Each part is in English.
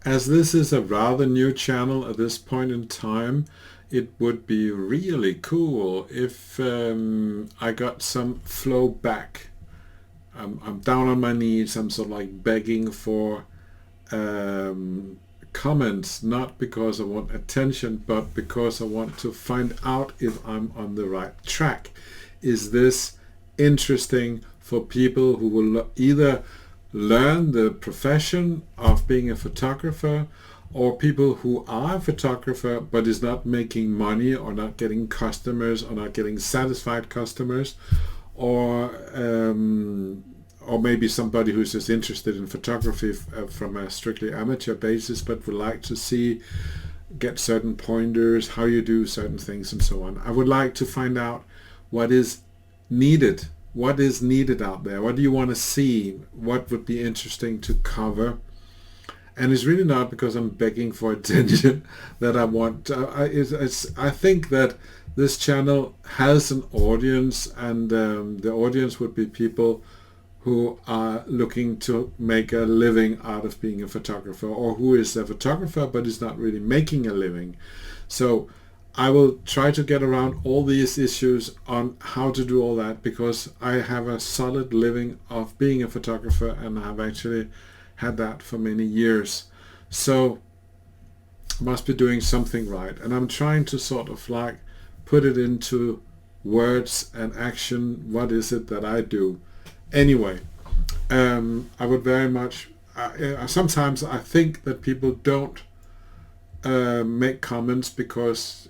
as this is a rather new channel at this point in time, it would be really cool if I got some flow back. I'm down on my knees. I'm sort of like begging for comments, not because I want attention, but because I want to find out if I'm on the right track. Is this interesting for people who will either learn the profession of being a photographer, or people who are a photographer but is not making money or not getting customers or not getting satisfied customers, or maybe somebody who's just interested in photography from a strictly amateur basis but would like to get certain pointers, how you do certain things and so on. I would like to find out what is needed. What is needed out there? What do you want to see? What would be interesting to cover? And it's really not because I'm begging for attention that I want. I think that this channel has an audience, and the audience would be people who are looking to make a living out of being a photographer, or who is a photographer but is not really making a living. So I will try to get around all these issues on how to do all that, because I have a solid living of being a photographer, and I've actually had that for many years. So I must be doing something right, and I'm trying to sort of like put it into words and action. What is it that I do? Anyway, I would very much, sometimes I think that people don't make comments because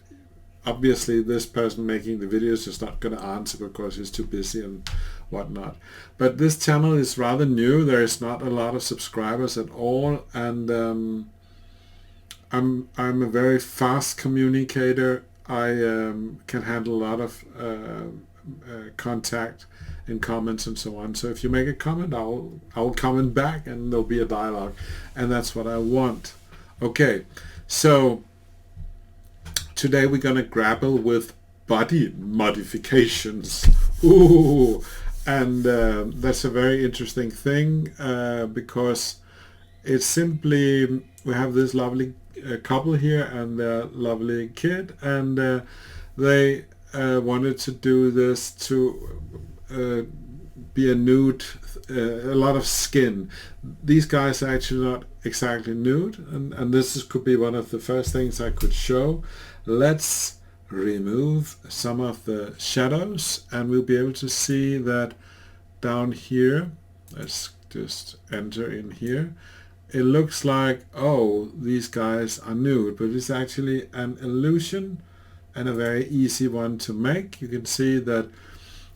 obviously this person making the videos is not going to answer because he's too busy and whatnot. But this channel is rather new. There is not a lot of subscribers at all, and I'm a very fast communicator. I can handle a lot of contact in comments and so on. So if you make a comment, I'll comment back, and there'll be a dialogue, and that's what I want. Okay, so today we're going to grapple with body modifications. Ooh, and that's a very interesting thing, because it's simply, we have this lovely couple here and their lovely kid, and they wanted to do this to be a nude, a lot of skin. These guys are actually not exactly nude, and could be one of the first things I could show. Let's remove some of the shadows, and we'll be able to see that down here. Let's just enter in here. It looks like, oh, these guys are nude, but it's actually an illusion, and a very easy one to make. You can see that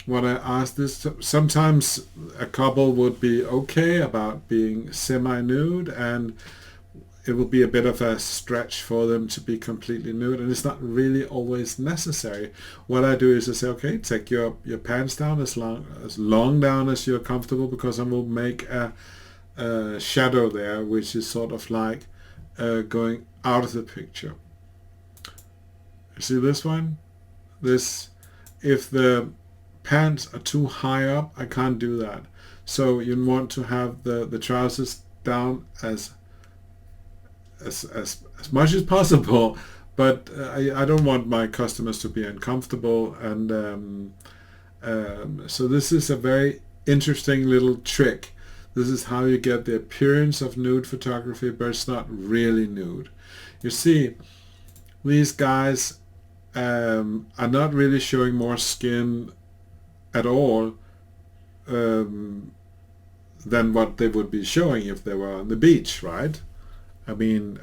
when I asked this, sometimes a couple would be okay about being semi-nude, and it will be a bit of a stretch for them to be completely nude, and it's not really always necessary. What I do is I say, okay, take your pants down as long down as you're comfortable, because I will make a shadow there, which is sort of like going out of the picture. You see this one? If the pants are too high up, I can't do that. So you want to have the trousers down as much as possible, but I don't want my customers to be uncomfortable, and so this is a very interesting little trick. This is how you get the appearance of nude photography, but it's not really nude. You see, these guys are not really showing more skin at all than what they would be showing if they were on the beach, right? I mean,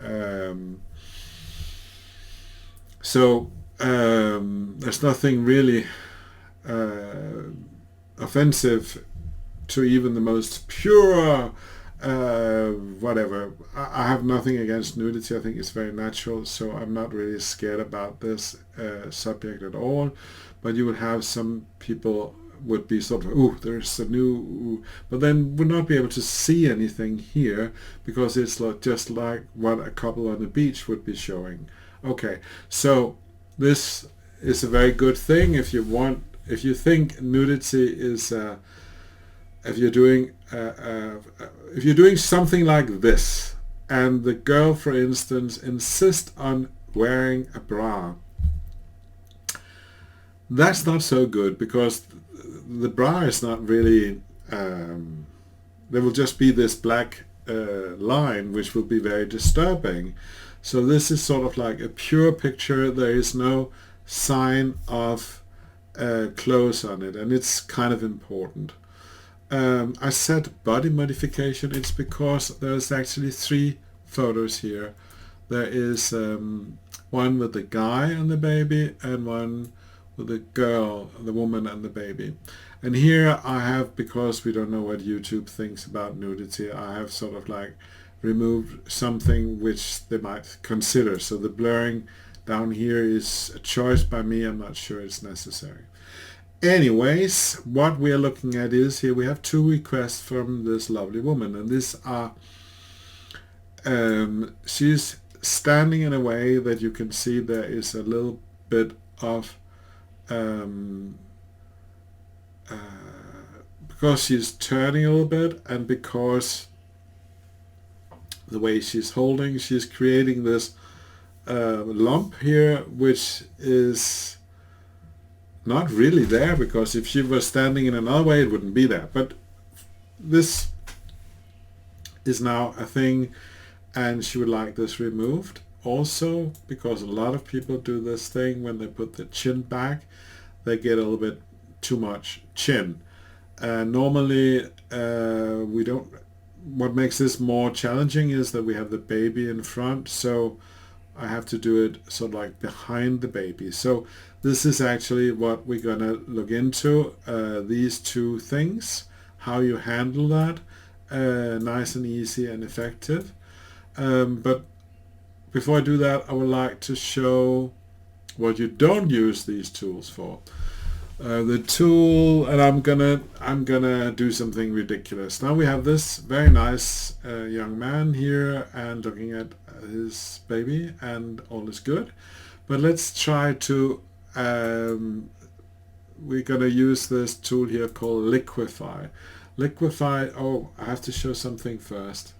so there's nothing really offensive to even the most pure whatever. I have nothing against nudity. I think it's very natural, so I'm not really scared about this subject at all. But you would have some people would be sort of, ooh, there's a new, ooh, but then would not be able to see anything here, because it's just like what a couple on the beach would be showing. Okay, so this is a very good thing if you think nudity is if you're doing something like this, and the girl, for instance, insists on wearing a bra. That's not so good, because the bra is not really, there will just be this black line, which will be very disturbing. So this is sort of like a pure picture. There is no sign of clothes on it, and it's kind of important. I said body modification. It's because there's actually 3 photos here. There is one with the guy and the baby, and one with the girl, the woman and the baby. And here I have, because we don't know what YouTube thinks about nudity, I have sort of like removed something which they might consider. So the blurring down here is a choice by me. I'm not sure it's necessary. Anyways, what we are looking at is, here we have 2 requests from this lovely woman, and these are, she's standing in a way that you can see there is a little bit of because she's turning a little bit, and because the way she's holding, she's creating this lump here, which is not really there, because if she was standing in another way it wouldn't be there. But this is now a thing, and she would like this removed. Also, because a lot of people do this thing when they put the chin back, they get a little bit too much chin. Normally we don't. What makes this more challenging is that we have the baby in front, so I have to do it sort of like behind the baby. So this is actually what we're gonna look into, these 2 things, how you handle that, nice and easy and effective. But before I do that, I would like to show what you don't use these tools for. The tool, and I'm gonna do something ridiculous. Now we have this very nice young man here, and looking at his baby, and all is good. But let's try to, we're gonna use this tool here called liquefy. Liquefy, oh, I have to show something first.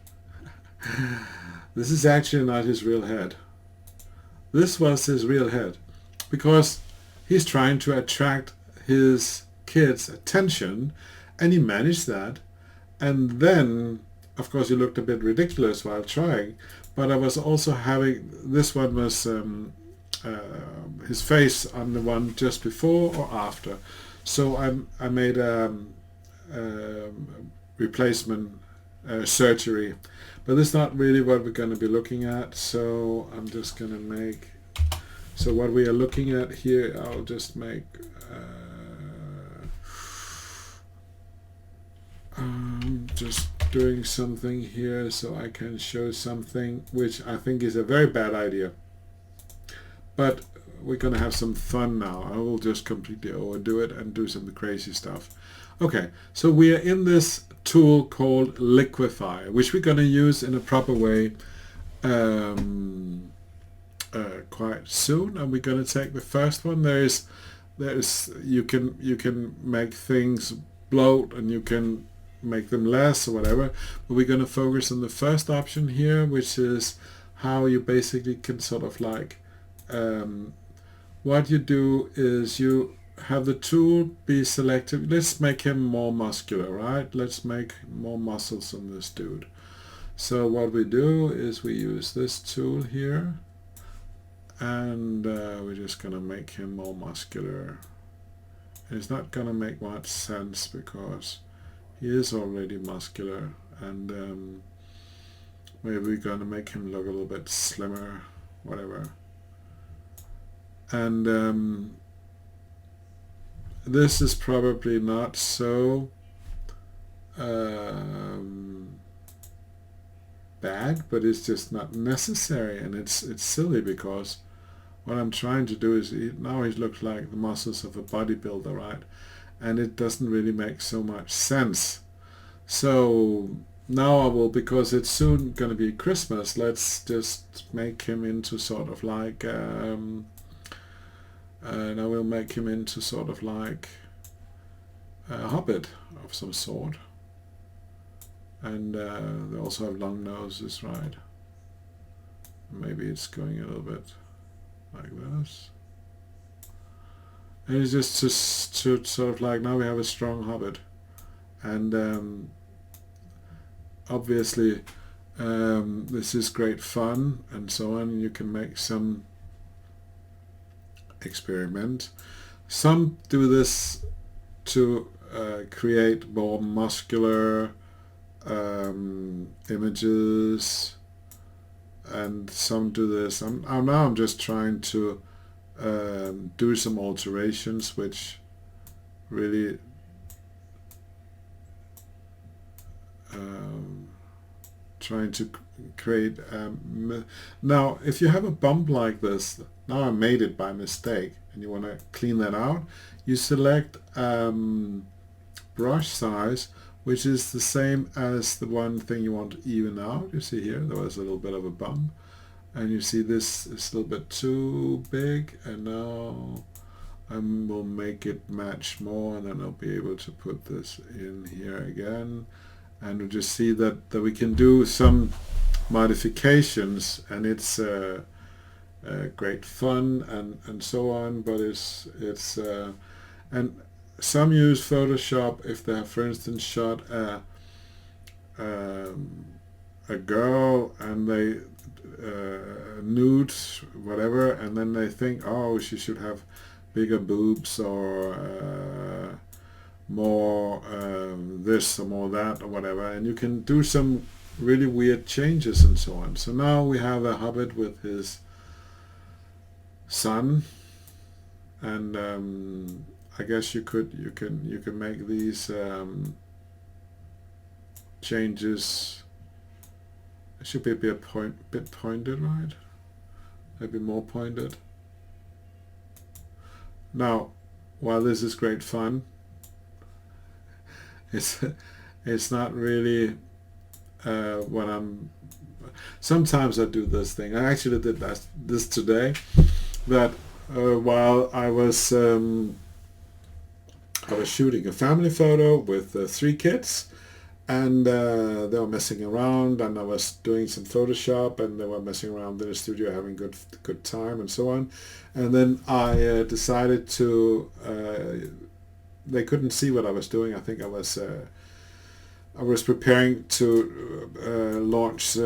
This is actually not his real head. This was his real head, because he's trying to attract his kids' attention, and he managed that. And then, of course, he looked a bit ridiculous while trying, but I was also having, this one was his face on the one just before or after. So I made a replacement surgery, but this is not really what we're going to be looking at. So I'm just going to make, so what we are looking at here, I'll just make just doing something here so I can show something which I think is a very bad idea, but we're gonna have some fun now. I will just completely overdo it and do some crazy stuff. Okay, so we are in this tool called liquefy, which we're gonna use in a proper way quite soon. And we're gonna take the first one. There's you can make things bloat, and you can make them less or whatever, but we're going to focus on the first option here, which is how you basically can sort of like, what you do is you have the tool be selective. Let's make him more muscular, right? Let's make more muscles on this dude. So what we do is we use this tool here, and we're just going to make him more muscular. And it's not going to make much sense because he is already muscular, and maybe we're going to make him look a little bit slimmer, whatever. And this is probably not so bad, but it's just not necessary, and it's silly, because what I'm trying to do is, now he looks like the muscles of a bodybuilder, right? And it doesn't really make so much sense. So now I will, because it's soon going to be Christmas, let's just make him into sort of like, and I will make him into sort of like a hobbit of some sort. And they also have long noses, right? maybe it's going a little bit like this. And it's just to sort of like, now we have a strong hobbit. And obviously this is great fun and so on. You can make some experiment. Some do this to create more muscular images, and some do this. I'm just trying to do some alterations which really trying to create now if you have a bump like this, now I made it by mistake and you want to clean that out, you select brush size, which is the same as the one thing you want to even out. You see here there was a little bit of a bump, and you see this is a little bit too big, and now I will make it match more, and then I'll be able to put this in here again, and we'll just see that we can do some modifications, and it's great fun and so on. But it's and some use Photoshop if they have, for instance, shot a girl and they nude whatever, and then they think, oh, she should have bigger boobs or more this or more that or whatever, and you can do some really weird changes and so on. So now we have a hobbit with his son, and I guess you can make these changes. It should be a bit pointed, right? Maybe more pointed. Now, while this is great fun, it's not really what I'm. Sometimes I do this thing. I actually did this today. That while I was shooting a family photo with 3 kids, and they were messing around, and I was doing some Photoshop, and they were messing around in the studio, having good time and so on. And then I decided to. They couldn't see what I was doing. I think I was preparing to launch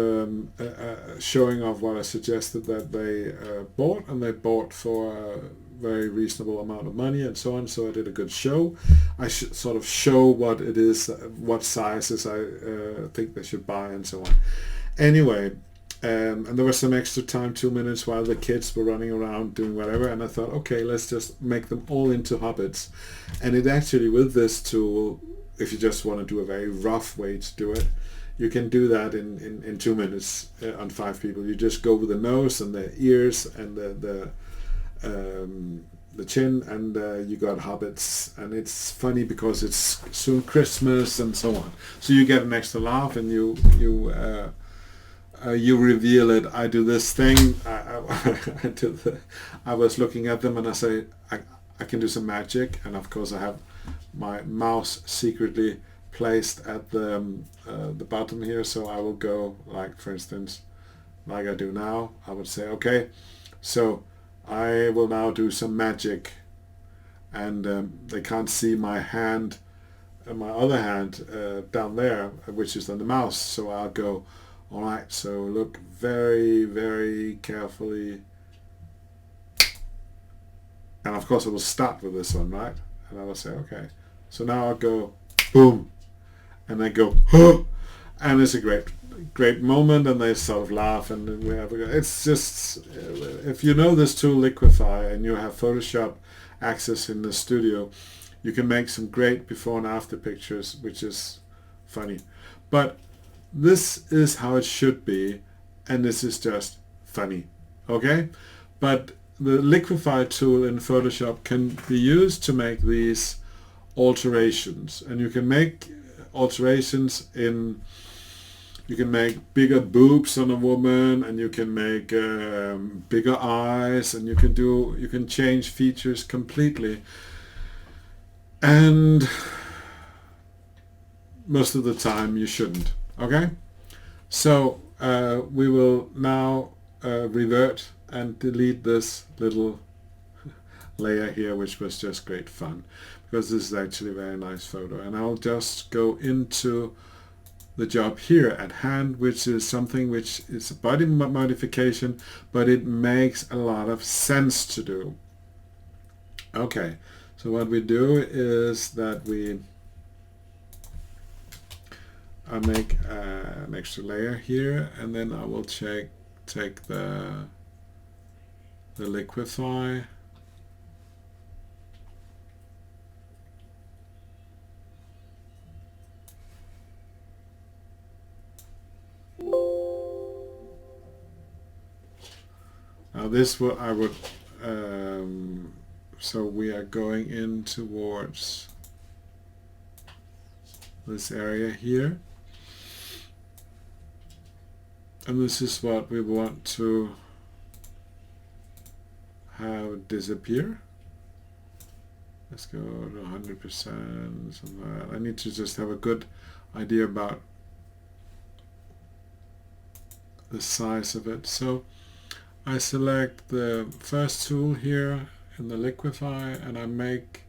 showing off what I suggested that they bought, and they bought for a very reasonable amount of money and so on. So I did a good show. I should sort of show what it is, what sizes I think they should buy and so on. Anyway, and there was some extra time, 2 minutes, while the kids were running around doing whatever, and I thought, okay, let's just make them all into hobbits. And it actually, with this tool, if you just want to do a very rough way to do it, you can do that in 2 minutes on 5 people. You just go with the nose and the ears and the chin, and you got hobbits. And it's funny because it's soon Christmas and so on. So you get an extra laugh, and you reveal it. I do this thing. I was looking at them and I say, I can do some magic, and of course I have my mouse secretly placed at the bottom here. So I will go, like, for instance, like I do now. I would say, okay, so I will now do some magic, and they can't see my hand, my other hand down there, which is on the mouse. So I'll go, all right, so look very, very carefully. And of course I will start with this one, right? And I will say, okay. So now I'll go, boom. And they go, huh! And it's a great moment, and they sort of laugh, and we have it's just, if you know this tool, Liquefy, and you have Photoshop access in the studio, you can make some great before and after pictures, which is funny. But this is how it should be, and this is just funny, okay? But the Liquefy tool in Photoshop can be used to make these alterations, and you can make alterations in, you can make bigger boobs on a woman, and you can make bigger eyes, and you can change features completely. And most of the time you shouldn't. Okay, so we will now revert and delete this little layer here, which was just great fun, because this is actually a very nice photo. And I'll just go into the job here at hand, which is something which is a body modification, but it makes a lot of sense to do. Okay, so what we do is that I make an extra layer here, and then I will take the liquefy, now this what I would so we are going in towards this area here, and this is what we want to have disappear. Let's go to 100%, something like that. I need to just have a good idea about the size of it. So I select the first tool here in the liquefy, and I make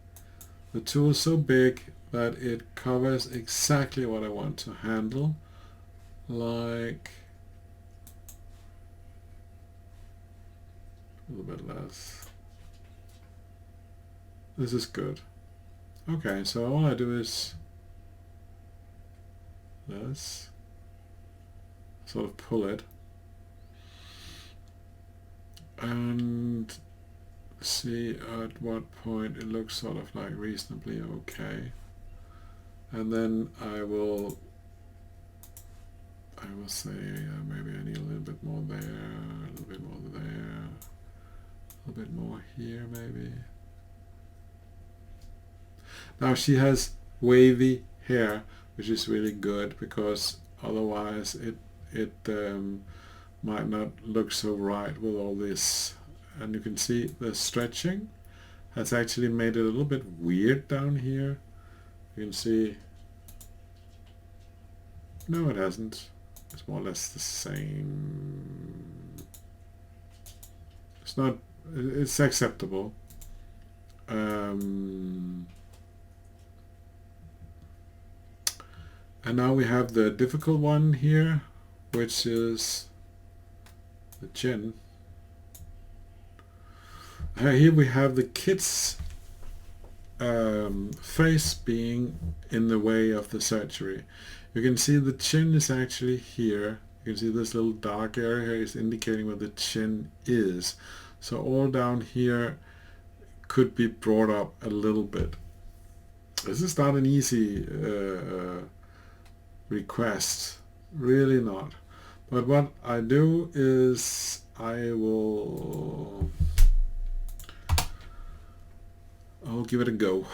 the tool so big that it covers exactly what I want to handle, like a little bit less. This is good. Okay, so all I do is this, sort of pull it, and see at what point it looks sort of like reasonably okay. And then I will say maybe I need a little bit more there, a little bit more there, a little bit more here maybe. Now she has wavy hair, which is really good, because otherwise it might not look so right with all this. And you can see the stretching has actually made it a little bit weird down here. You can see, no, it hasn't. It's more or less the same. It's not, it's acceptable. And now we have the difficult one here, which is the chin. Here we have the kid's face being in the way of the surgery. You can see the chin is actually here. You can see this little dark area here is indicating where the chin is. So all down here could be brought up a little bit. This is not an easy request, really not. But what I do is I'll give it a go.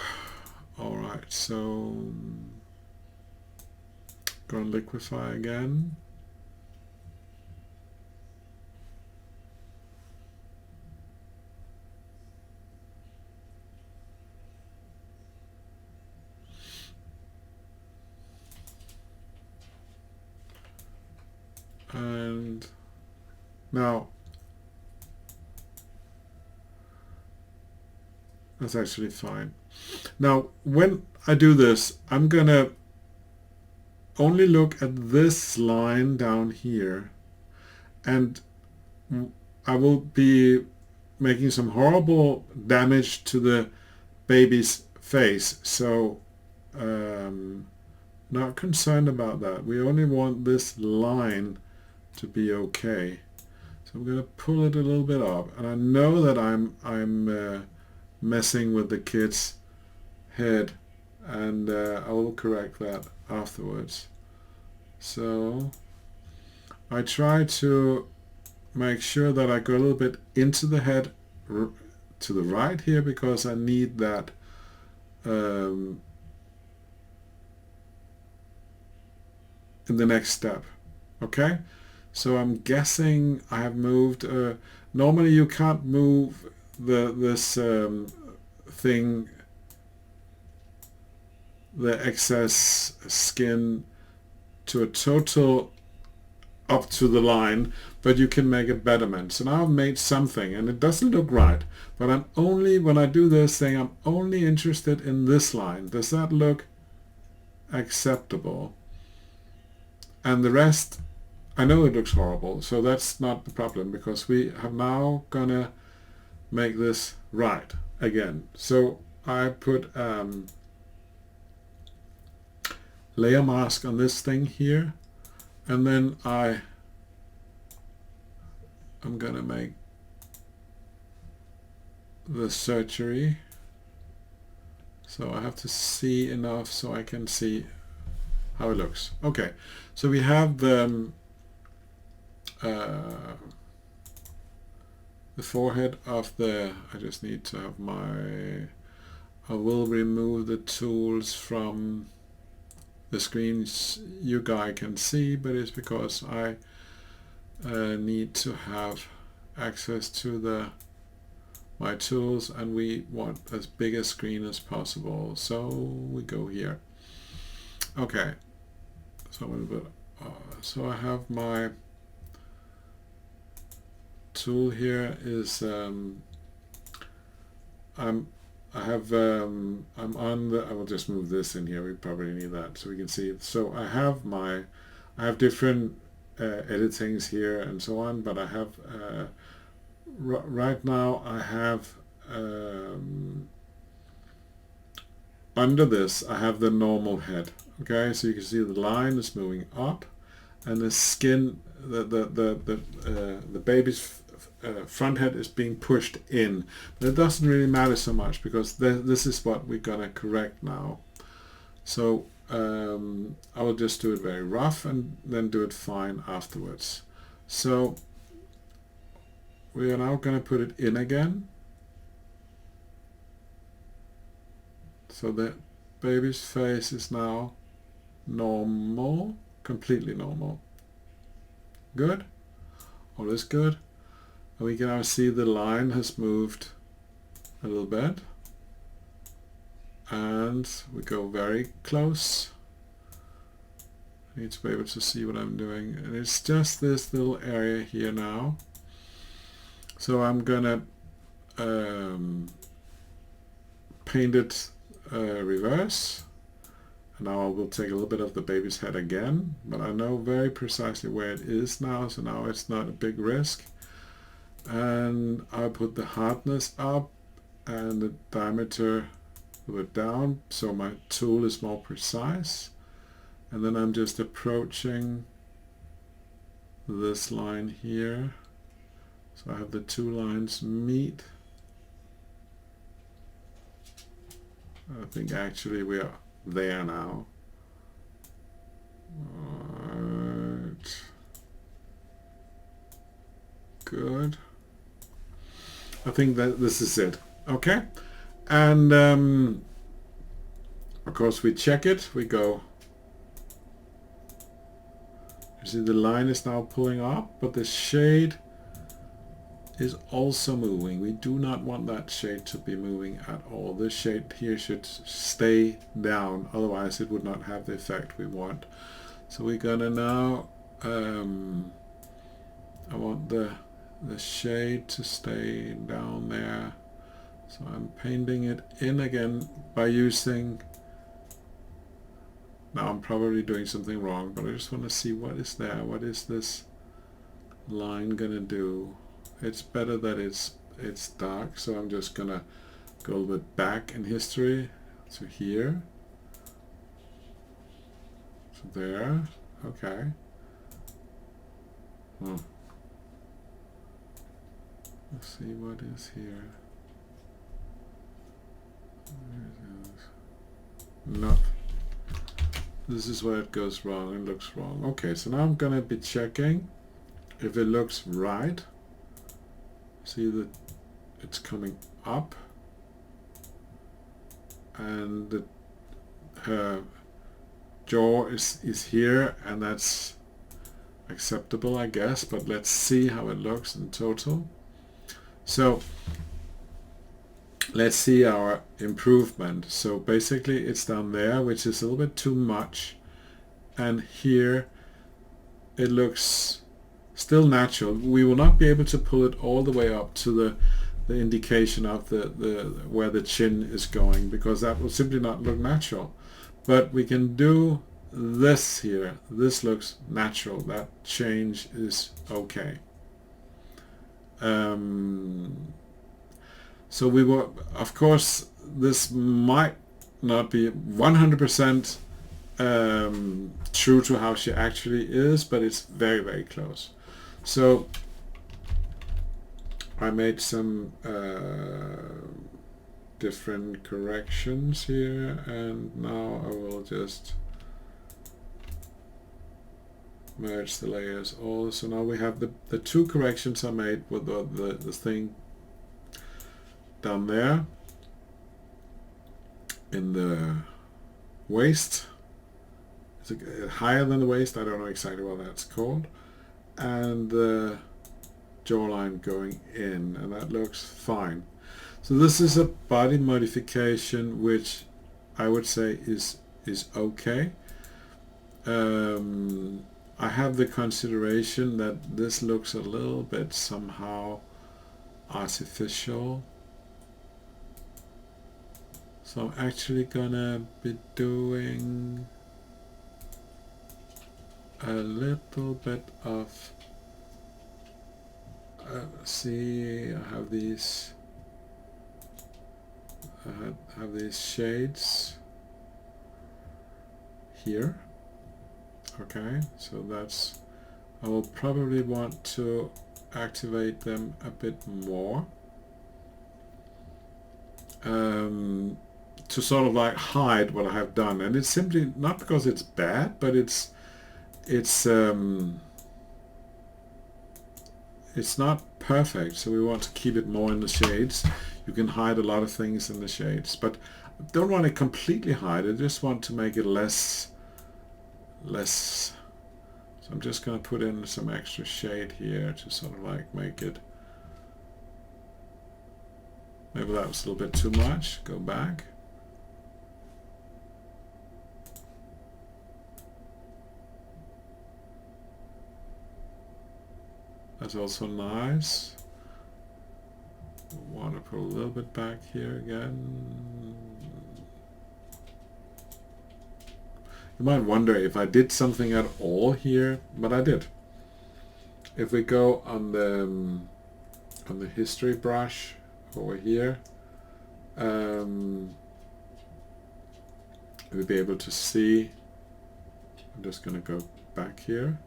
Alright, so go and liquefy again. And now that's actually fine. Now when I do this, I'm gonna only look at this line down here, and I will be making some horrible damage to the baby's face. So not concerned about that. We only want this line to be okay. So I'm going to pull it a little bit up, and I know that I'm messing with the kid's head, and I will correct that afterwards. So I try to make sure that I go a little bit into the head to the right here, because I need that in the next step. Okay, so I'm guessing I have moved. Normally you can't move this thing, the excess skin, to a total up to the line, but you can make a betterment. So now I've made something and it doesn't look right, but I'm only, when I do this thing, I'm only interested in this line. Does that look acceptable? And the rest, I know it looks horrible, so that's not the problem, because we have now gonna make this right again. So I put layer mask on this thing here, and then I'm gonna make the surgery, so I have to see enough so I can see how it looks. Okay, so we have the forehead of the, I just need to have my, I will remove the tools from the screens you guys can see, but it's because I need to have access to my tools, and we want as big a screen as possible, so we go here. Okay, so a little bit, so I have my tool here is I'm on the, I will just move this in here, we probably need that so we can see it. So I have different editings here and so on, but I have right now I have under this I have the normal head. Okay, so you can see the line is moving up, and the skin, the baby's front head is being pushed in, but it doesn't really matter so much because this is what we're gonna correct now. So I will just do it very rough and then do it fine afterwards. So we are now going to put it in again, so the baby's face is now normal, completely normal. Good, all is good. And we can now see the line has moved a little bit, and we go very close. I need to be able to see what I'm doing, and it's just this little area here now. So I'm gonna paint it reverse, and now I will take a little bit of the baby's head again, but I know very precisely where it is now, so now it's not a big risk. And I put the hardness up and the diameter a little bit down, so my tool is more precise. And then I'm just approaching this line here, so I have the two lines meet. I think actually we are there now. Right. Good. I think that this is it. Okay, and of course we check it. We go. You see the line is now pulling up, but the shade is also moving. We do not want that shade to be moving at all. This shade here should stay down, otherwise it would not have the effect we want. So we're gonna now I want the shade to stay down there, so I'm painting it in again by using, now I'm probably doing something wrong, but I just want to see what is there. What is this line gonna do? It's better that it's dark, so I'm just gonna go a little bit back in history to here, so there. Okay. Let's see what is here. No, this is where it goes wrong. It looks wrong. Okay, so now I'm gonna be checking if it looks right. See that it's coming up, and her jaw is here, and that's acceptable, I guess, but let's see how it looks in total. So let's see our improvement. So basically it's down there, which is a little bit too much, and here it looks still natural. We will not be able to pull it all the way up to the indication of the where the chin is going, because that will simply not look natural. But we can do this here. This looks natural. That change is okay. So we will, of course, this might not be 100% true to how she actually is, but it's very, very close. So I made some different corrections here, and now I will just merge the layers all. So now we have the two corrections I made with the thing down there in the waist. Is it higher than the waist? I don't know exactly what that's called. And the jawline going in, and that looks fine. So this is a body modification which I would say is okay. I have the consideration that this looks a little bit somehow artificial. So I'm actually gonna be doing a little bit of see, I have these shades here. Okay, so that's, I will probably want to activate them a bit more to sort of like hide what I have done. And it's simply not because it's bad, but it's not perfect, so we want to keep it more in the shades. You can hide a lot of things in the shades, but I don't want to completely hide it. I just want to make it less. So I'm just going to put in some extra shade here to sort of like make it. Maybe that was a little bit too much. Go back. That's also nice. I want to put a little bit back here again. You might wonder if I did something at all here, but I did. If we go on the history brush over here, we'll be able to see. I'm just going to go back here.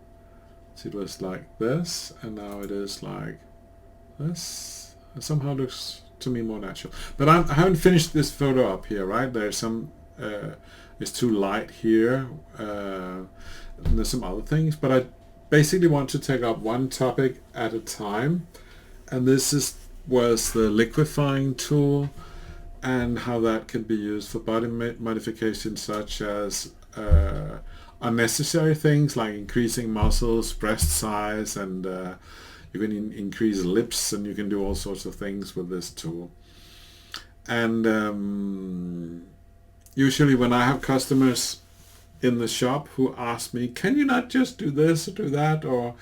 So it was like this, and now it is like this. It somehow looks to me more natural. But I haven't finished this photo up here, right? There's some, it's too light here. And there's some other things, but I basically want to take up one topic at a time. And this was the liquefying tool, and how that can be used for body modification, such as unnecessary things like increasing muscles, breast size, and you can increase lips, and you can do all sorts of things with this tool. And usually when I have customers in the shop who ask me, can you not just do this or do that, or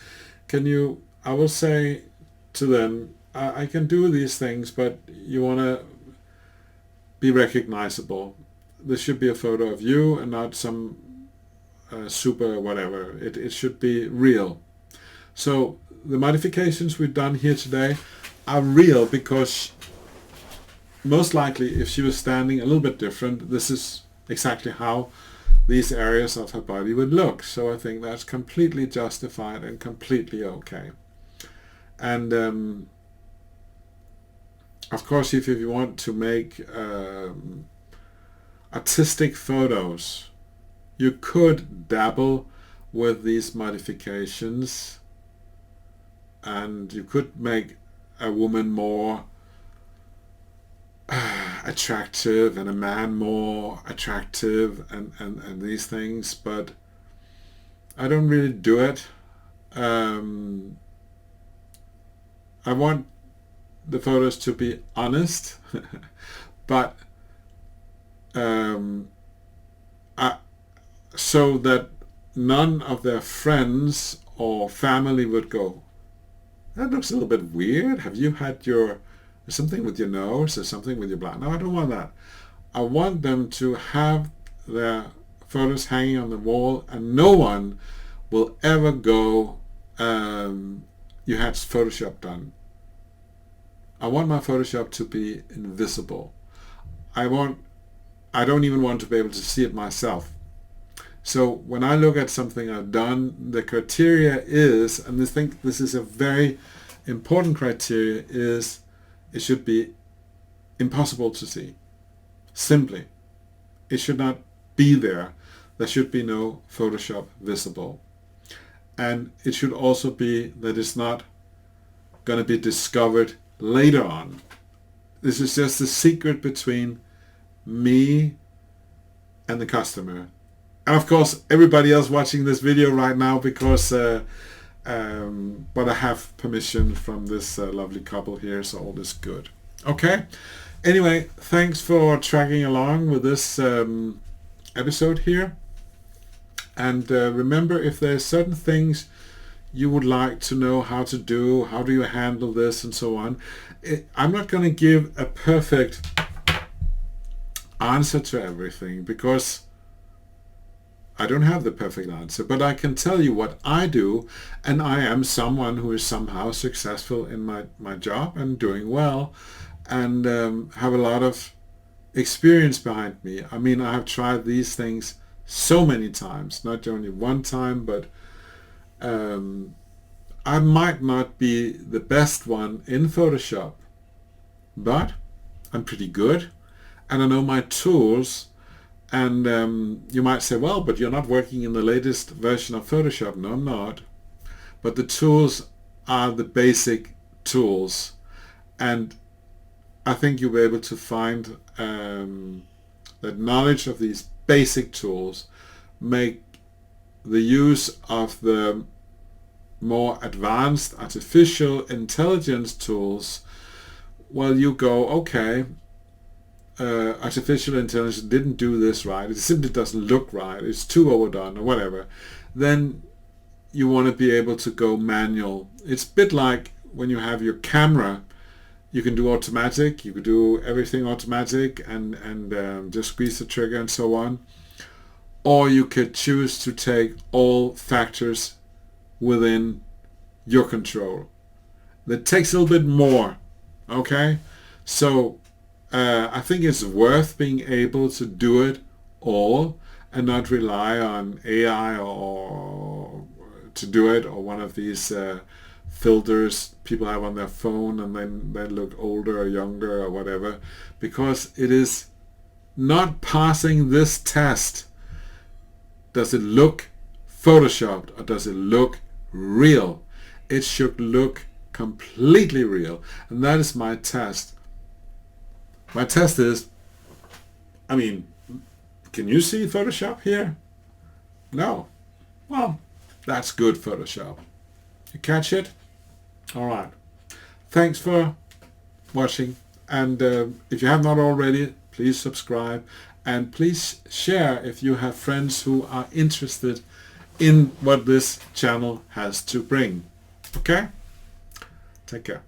can you, I will say to them, I can do these things, but you want to be recognizable. This should be a photo of you and not some super whatever. It should be real. So the modifications we've done here today are real, because most likely if she was standing a little bit different, this is exactly how these areas of her body would look. So I think that's completely justified and completely okay. And of course, if you want to make artistic photos, you could dabble with these modifications, and you could make a woman more attractive and a man more attractive, and these things, but I don't really do it. I want the photos to be honest, but so that none of their friends or family would go, that looks a little bit weird. Have you had something with your nose or something with your black? No, I don't want that. I want them to have their photos hanging on the wall and no one will ever go, you had Photoshop done. I want my Photoshop to be invisible. I don't even want to be able to see it myself. So when I look at something I've done, the criteria is, and I think this is a very important criteria, is it should be impossible to see. Simply. It should not be there. There should be no Photoshop visible. And it should also be that it's not going to be discovered later on. This is just a secret between me and the customer. And of course, everybody else watching this video right now, because but I have permission from this lovely couple here, so all is good. Okay. Anyway, thanks for tracking along with this episode here. And remember, if there's certain things you would like to know how to do, how do you handle this and so on, I'm not going to give a perfect answer to everything because I don't have the perfect answer, but I can tell you what I do, and I am someone who is somehow successful in my job and doing well, and have a lot of experience behind me. I mean, I have tried these things so many times, not only one time, but I might not be the best one in Photoshop, but I'm pretty good, and I know my tools. And you might say, well, but you're not working in the latest version of Photoshop. No, I'm not. But the tools are the basic tools. And I think you'll be able to find that knowledge of these basic tools make the use of the more advanced artificial intelligence tools, well, you go, okay, artificial intelligence didn't do this right, it simply doesn't look right, it's too overdone or whatever, then you want to be able to go manual. It's a bit like when you have your camera, you can do automatic, you can do everything automatic and just squeeze the trigger and so on, or you could choose to take all factors within your control. That takes a little bit more, okay? So I think it's worth being able to do it all and not rely on AI or to do it, or one of these filters people have on their phone and then they look older or younger or whatever, because it is not passing this test. Does it look photoshopped or does it look real? It should look completely real, and that is my test. My test is, I mean, can you see Photoshop here? No. Well, that's good Photoshop. You catch it? All right. Thanks for watching. And if you have not already, please subscribe. And please share if you have friends who are interested in what this channel has to bring. Okay? Take care.